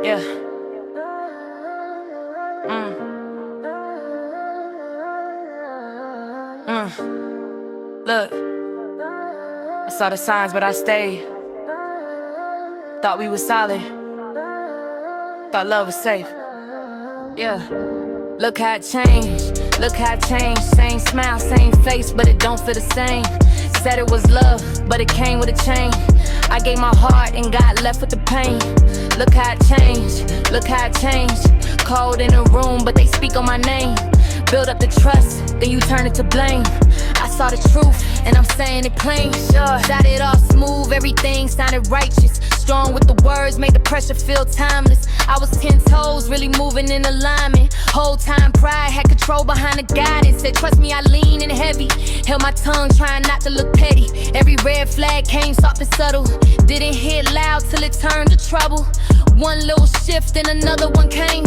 Yeah. Mm. Look, I saw the signs, but I stayed. Thought we was solid. Thought love was safe. Yeah. Look how it changed. Look how it changed. Same smile, same face, but it don't feel the same. Said it was love, but it came with a chain. I gave my heart and got left with the pain. Look how it changed. Look how it changed. Cold in a room, but they speak on my name. Build up the trust, then you turn it to blame. I saw the truth, and I'm saying it plain. Sure, shot it all smooth, everything sounded righteous. Strong with the words, made the pressure feel timeless. I was 10 toes, really moving in alignment. Whole time pride had control behind the guidance. Said trust me, I lean in heavy. Held my tongue, trying not to look petty. Every red flag came soft and subtle. Didn't hit loud till it turned to trouble. One little shift, then another one came.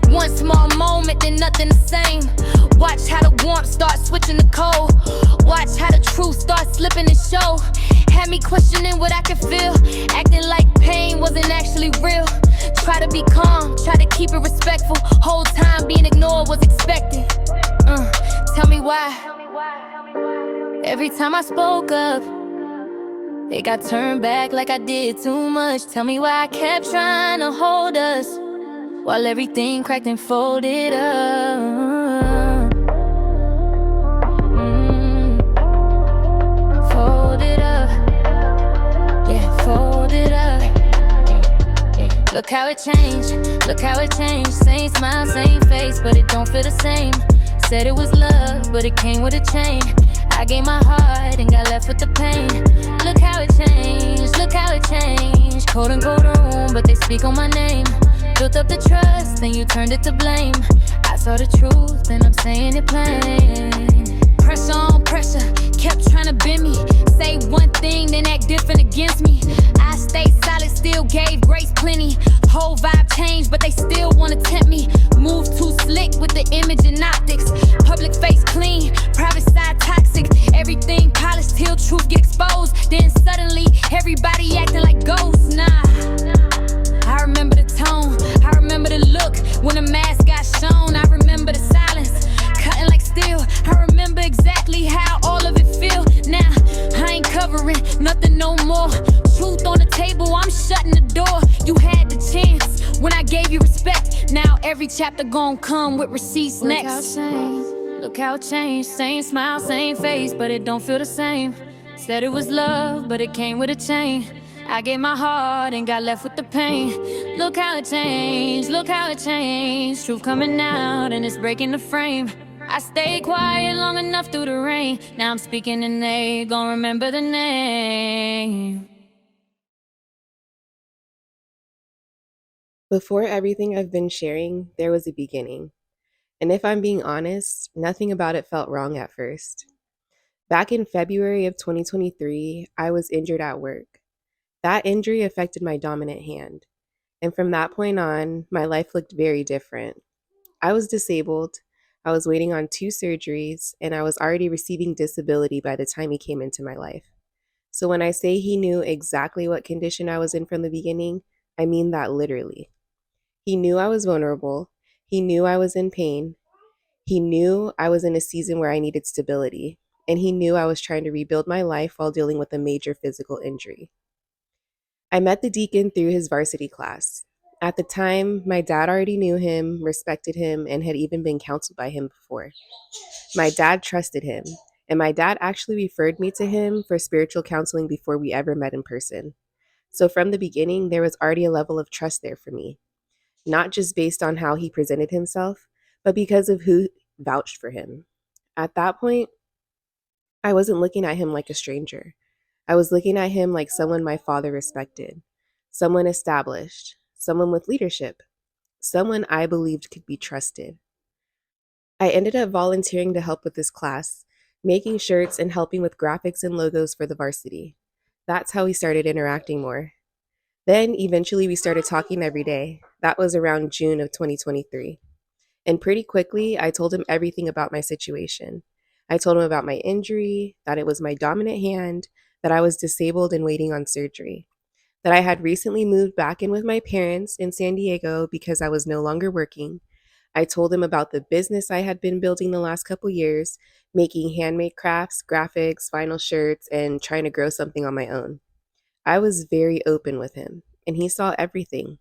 One small moment, then nothing the same. Watch how the warmth start switching to cold. Watch how the truth start slipping and show. Had me questioning what I could feel. Acting like pain wasn't actually real. Try to be calm, try to keep it respectful. Whole time being ignored was expected. Tell me why. Every time I spoke up, they got turned back like I did too much. Tell me why I kept trying to hold us while everything cracked and folded up. Folded up. Yeah, folded up. Look how it changed. Look how it changed. Same smile, same face, but it don't feel the same. Said it was love, but it came with a chain. I gave my heart and got left with the pain. Look how it changed. Look how it changed. Cold and cold room, but they speak on my name. Built up the trust, then you turned it to blame. I saw the truth, and I'm saying it plain. Pressure on pressure, kept trying to bend me. Say one thing, then act different against me. I stayed solid, still gave grace plenty. Whole vibe changed, but they still wanna tempt me. Move too slick with the image and optics. Public face clean, private side toxic. Everything polished till truth get exposed. Then suddenly, everybody acting like ghosts. Nah, I remember the tone, I remember the look. When the mask got shown, I remember the silence, cutting like steel. I remember exactly how all of it feel. Now, I ain't covering nothing no more. Truth on the table, I'm shutting the door. You had the chance when I gave you respect. Now every chapter gon' come with receipts next. Look how it changed. Same smile, same face, but it don't feel the same. Said it was love, but it came with a chain. I gave my heart and got left with the pain. Look how it changed, look how it changed. Truth coming out and it's breaking the frame. I stayed quiet long enough through the rain. Now I'm speaking and they gon' remember the name. Before everything I've been sharing, there was a beginning. And if I'm being honest, nothing about it felt wrong at first. Back in February of 2023, I was injured at work. That injury affected my dominant hand. And from that point on, my life looked very different. I was disabled, I was waiting on 2 surgeries, and I was already receiving disability by the time he came into my life. So when I say he knew exactly what condition I was in from the beginning, I mean that literally. He knew I was vulnerable. He knew I was in pain. He knew I was in a season where I needed stability. And he knew I was trying to rebuild my life while dealing with a major physical injury. I met the Deacon through his varsity class. At the time, my dad already knew him, respected him, and had even been counseled by him before. My dad trusted him, and my dad actually referred me to him for spiritual counseling before we ever met in person. So from the beginning, there was already a level of trust there for me, not just based on how he presented himself, but because of who vouched for him. At that point, I wasn't looking at him like a stranger. I was looking at him like someone my father respected, someone established, someone with leadership, someone I believed could be trusted. I ended up volunteering to help with this class, making shirts and helping with graphics and logos for the varsity. That's how we started interacting more. Then eventually we started talking every day. That was around June of 2023. And pretty quickly, I told him everything about my situation. I told him about my injury, that it was my dominant hand, that I was disabled and waiting on surgery. that I had recently moved back in with my parents in San Diego because I was no longer working. I told him about the business I had been building the last couple years, making handmade crafts, graphics, vinyl shirts, and trying to grow something on my own. I was very open with him, and he saw everything.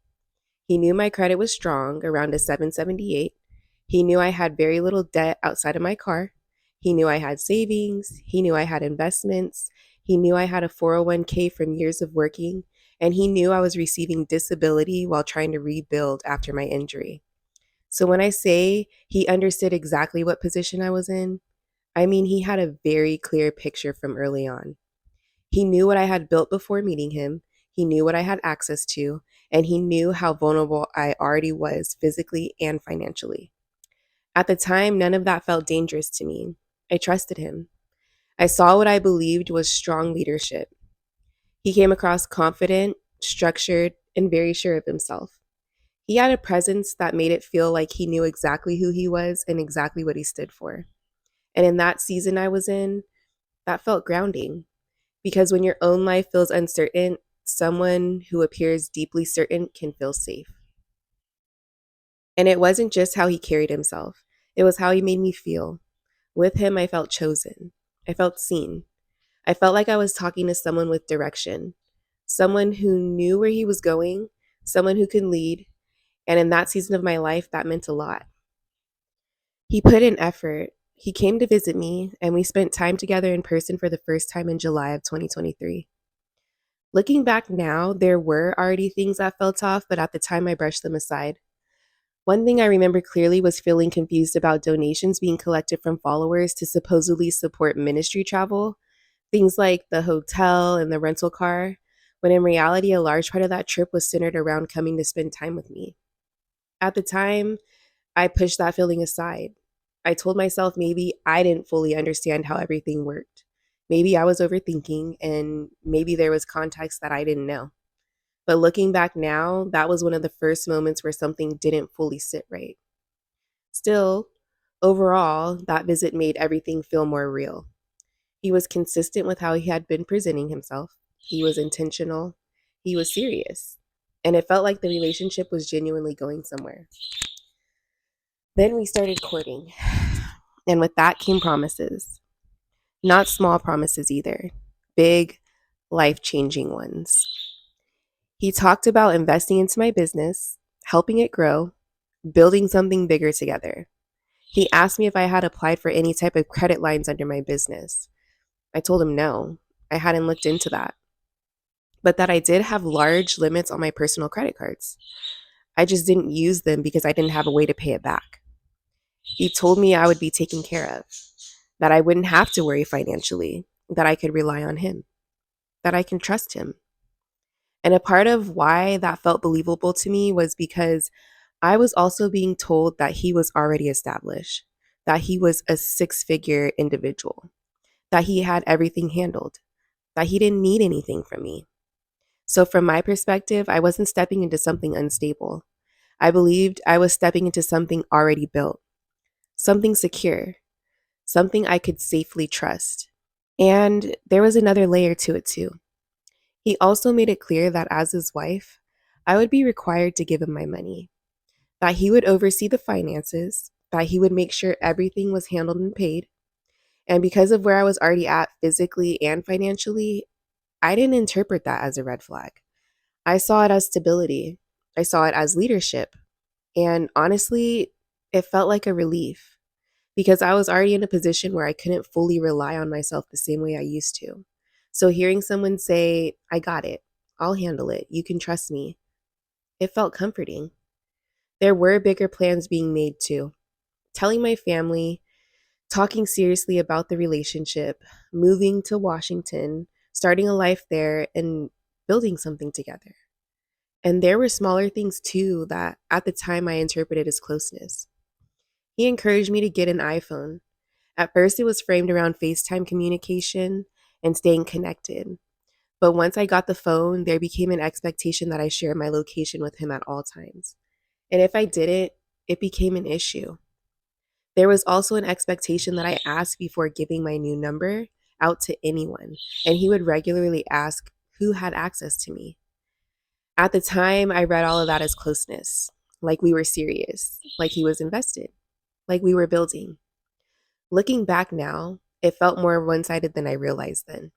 He knew my credit was strong, around a 778. He knew I had very little debt outside of my car. He knew I had savings. He knew I had investments. He knew I had a 401k from years of working. And he knew I was receiving disability while trying to rebuild after my injury. So when I say he understood exactly what position I was in, I mean he had a very clear picture from early on. He knew what I had built before meeting him. He knew what I had access to, and he knew how vulnerable I already was physically and financially. At the time, none of that felt dangerous to me. I trusted him. I saw what I believed was strong leadership. He came across confident, structured, and very sure of himself. He had a presence that made it feel like he knew exactly who he was and exactly what he stood for. And in that season I was in, that felt grounding. Because when your own life feels uncertain, someone who appears deeply certain can feel safe. And it wasn't just how he carried himself, it was how he made me feel. With him, I felt chosen. I felt seen. I felt like I was talking to someone with direction, someone who knew where he was going, someone who could lead. And in that season of my life, that meant a lot. He put in effort. He came to visit me, and we spent time together in person for the first time in July of 2023. Looking back now, there were already things that felt off, but at the time I brushed them aside. One thing I remember clearly was feeling confused about donations being collected from followers to supposedly support ministry travel, things like the hotel and the rental car, when in reality, a large part of that trip was centered around coming to spend time with me. At the time, I pushed that feeling aside. I told myself maybe I didn't fully understand how everything worked. Maybe I was overthinking, and maybe there was context that I didn't know. But looking back now, that was one of the first moments where something didn't fully sit right. Still, overall, that visit made everything feel more real. He was consistent with how he had been presenting himself. He was intentional. He was serious. And it felt like the relationship was genuinely going somewhere. Then we started courting. And with that came promises. Not small promises either, big, life changing ones. He talked about investing into my business, helping it grow, building something bigger together. He asked me if I had applied for any type of credit lines under my business. I told him no, I hadn't looked into that, but that I did have large limits on my personal credit cards. I just didn't use them because I didn't have a way to pay it back. He told me I would be taken care of, that I wouldn't have to worry financially, that I could rely on him, that I can trust him. And a part of why that felt believable to me was because I was also being told that he was already established, that he was a six-figure individual, that he had everything handled, that he didn't need anything from me. So, from my perspective, I wasn't stepping into something unstable. I believed I was stepping into something already built, something secure, something I could safely trust. And there was another layer to it, too. He also made it clear that as his wife, I would be required to give him my money, that he would oversee the finances, that he would make sure everything was handled and paid. And because of where I was already at physically and financially, I didn't interpret that as a red flag. I saw it as stability. I saw it as leadership. And honestly, it felt like a relief because I was already in a position where I couldn't fully rely on myself the same way I used to. So hearing someone say, I got it, I'll handle it, you can trust me, it felt comforting. There were bigger plans being made too. Telling my family, talking seriously about the relationship, moving to Washington, starting a life there, and building something together. And there were smaller things too that at the time I interpreted as closeness. He encouraged me to get an iPhone. At first, it was framed around FaceTime communication and staying connected. But once I got the phone, there became an expectation that I share my location with him at all times. And if I didn't, it became an issue. There was also an expectation that I ask before giving my new number out to anyone, and he would regularly ask who had access to me. At the time, I read all of that as closeness, like we were serious, like he was invested, like we were building. Looking back now, it felt more one-sided than I realized then.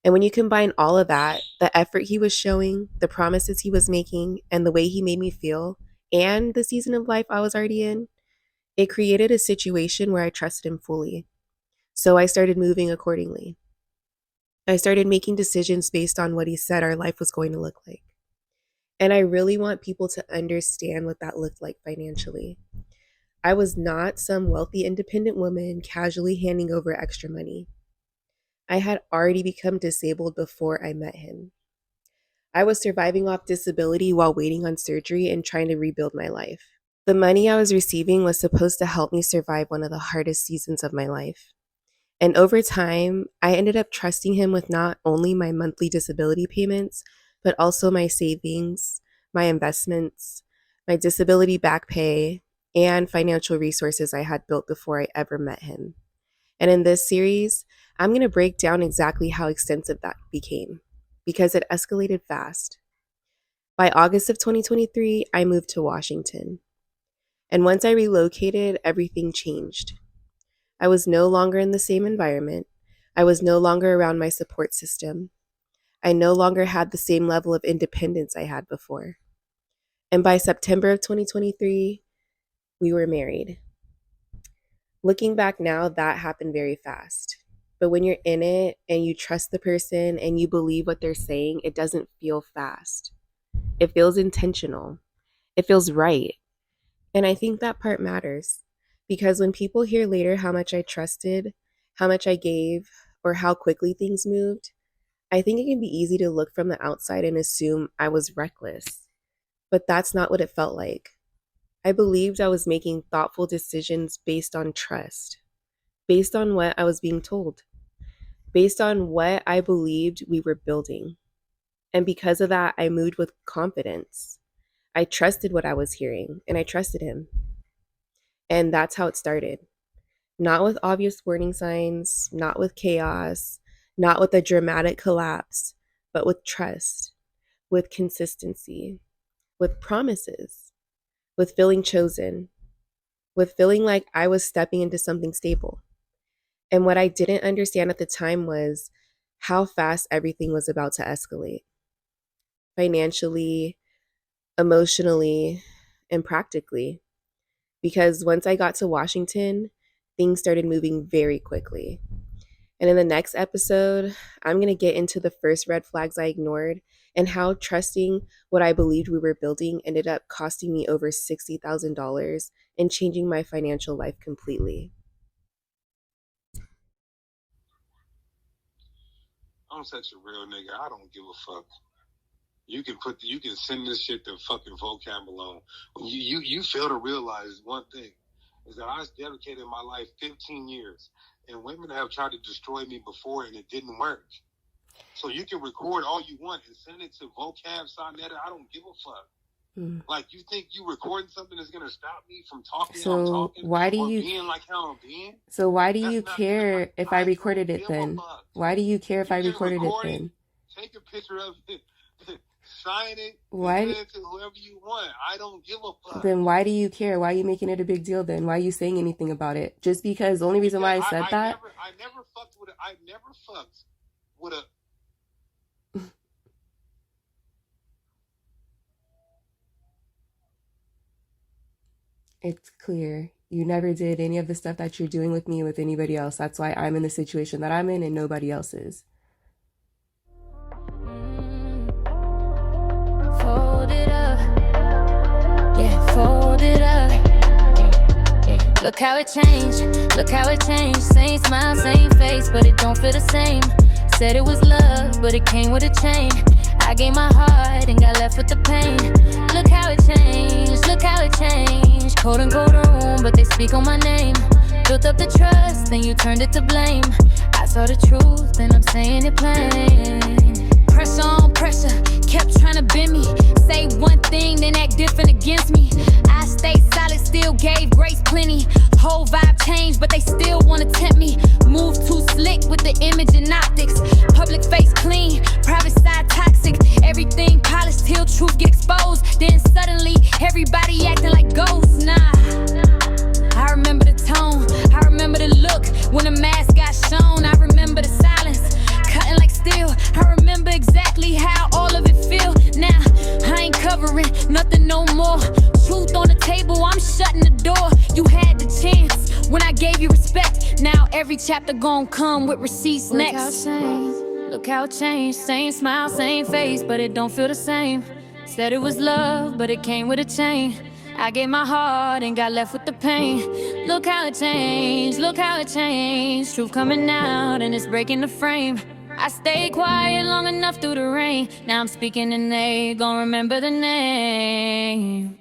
And when you combine all of that, the effort he was showing, the promises he was making, and the way he made me feel, and the season of life I was already in, it created a situation where I trusted him fully. So I started moving accordingly. I started making decisions based on what he said our life was going to look like. And I really want people to understand what that looked like financially. I was not some wealthy, independent woman casually handing over extra money. I had already become disabled before I met him. I was surviving off disability while waiting on surgery and trying to rebuild my life. The money I was receiving was supposed to help me survive one of the hardest seasons of my life. And over time, I ended up trusting him with not only my monthly disability payments, but also my savings, my investments, my disability back pay, and financial resources I had built before I ever met him. And in this series, I'm going to break down exactly how extensive that became, because it escalated fast. By August of 2023, I moved to Washington. And once I relocated, everything changed. I was no longer in the same environment. I was no longer around my support system. I no longer had the same level of independence I had before. And by September of 2023, we were married. Looking back now, that happened very fast. But when you're in it and you trust the person and you believe what they're saying, it doesn't feel fast. It feels intentional. It feels right. And I think that part matters, because when people hear later how much I trusted, how much I gave, or how quickly things moved, I think it can be easy to look from the outside and assume I was reckless. But that's not what it felt like. I believed I was making thoughtful decisions based on trust, based on what I was being told, based on what I believed we were building. And because of that, I moved with confidence. I trusted what I was hearing, and I trusted him. And that's how it started. Not with obvious warning signs, not with chaos, not with a dramatic collapse, but with trust, with consistency, with promises, with feeling chosen, with feeling like I was stepping into something stable. And what I didn't understand at the time was how fast everything was about to escalate, financially, emotionally, and practically. Because once I got to Washington, things started moving very quickly. And in the next episode, I'm going to get into the first red flags I ignored and how trusting what I believed we were building ended up costing me over $60,000 and changing my financial life completely. I'm such a real nigga. I don't give a fuck. You can send this shit to fucking vocab alone. You fail to realize one thing is that I dedicated my life 15 years, and women have tried to destroy me before, and it didn't work. So you can record all you want and send it to vocab, Sonetta. I don't give a fuck. Like, you think you recording something that's gonna stop me from talking? So I'm talking, why do or you being like how I'm being? So why do That's you not care if I recorded it give a then? fuck. Why do you care if I You can recorded it record it, then? take a picture of it, sign it, Why? and send it to whoever you want. I don't give a fuck. Then why do you care? Why are you making it a big deal then? Why are you saying anything about it? Just because the only reason why I said that? I never fucked with a It's clear. You never did any of the stuff that you're doing with me with anybody else. That's why I'm in the situation that I'm in and nobody else is. Fold it up. Yeah, fold it up. Look how it changed. Look how it changed. Same smile, same face, but it don't feel the same. Said it was love, but it came with a chain. I gave my heart and got left with the pain. Look how it changed. Look how it changed. Cold and cold room, but they speak on my name. Built up the trust, then you turned it to blame. I saw the truth, and I'm saying it plain. Pressure on pressure, kept trying to bend me. Say one thing, then act different against me. I stayed solid, still gave grace plenty. Whole vibe changed, but they still wanna tempt me. Move too slick with the image and optics. Public face clean, private side toxic. Everything polished till true Then suddenly, everybody acting like ghosts. Nah, I remember the tone, I remember the look when the mask got shown. I remember the silence, cutting like steel. I remember exactly how all of it feel. Now, I ain't covering nothing no more. Truth on the table, I'm shutting the door. You had the chance when I gave you respect. Now every chapter gon' come with receipts next. Look how it changed, same smile, same face, but it don't feel the same. Said it was love, but it came with a chain. I gave my heart and got left with the pain. Look how it changed, look how it changed. Truth coming out and it's breaking the frame. I stayed quiet long enough through the rain. Now I'm speaking and they gon' remember the name.